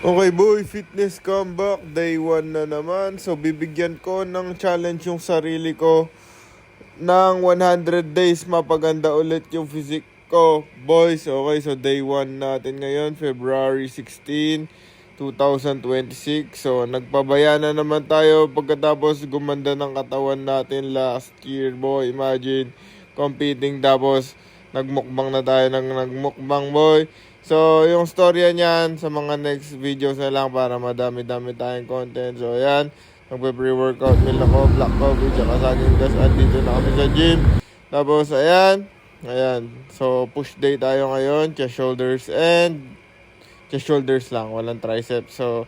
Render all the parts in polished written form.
Okay boy, fitness comeback, day 1 na naman. So bibigyan ko ng challenge yung sarili ko ng 100 days mapaganda ulit yung physique ko. Boys, okay, so day 1 natin ngayon, February 16, 2026. So nagpabaya na naman tayo pagkatapos gumanda ng katawan natin last year boy. Imagine, competing tapos nagmukbang na tayo ng nagmukbang boy. So, yung storya niyan sa mga next videos na lang para madami-dami tayong content. So, ayan. Magpe-pre-workout meal ako, black coffee, tsaka saging gas. At dito na kami sa gym. Tapos, ayan. Ayan. So, push day tayo ngayon. Chest, shoulders, and chest, shoulders lang. Walang triceps. So,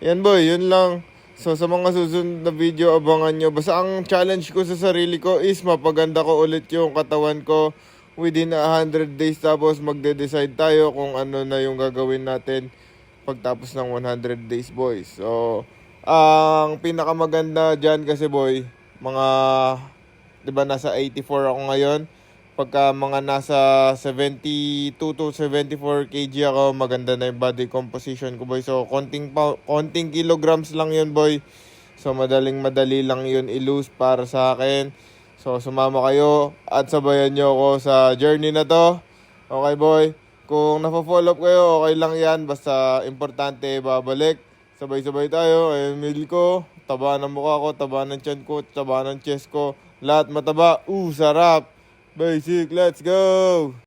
ayan boy. Yun lang. So, sa mga susunod na video, abangan nyo. Basta ang challenge ko sa sarili ko is mapaganda ko ulit yung katawan ko within 100 days, tapos magde-decide tayo kung ano na yung gagawin natin pagtapos ng 100 days boys. So ang pinakamaganda dyan kasi boy, mga 'di ba nasa 84 ako ngayon, pagka mga nasa 72 to 74 kg ako, maganda na yung body composition ko boy. So konting kilograms lang yun boy. So madali lang yun i-lose para sa akin. So, sumama kayo at sabayan nyo ako sa journey na to. Okay, boy? Kung napo-follow up kayo, okay lang yan. Basta importante, babalik. Sabay-sabay tayo. Ayun, meal ko. Taba ng mukha ko, taba ng tiyan ko, taba ng chest ko. Lahat mataba. Sarap. Basic, let's go!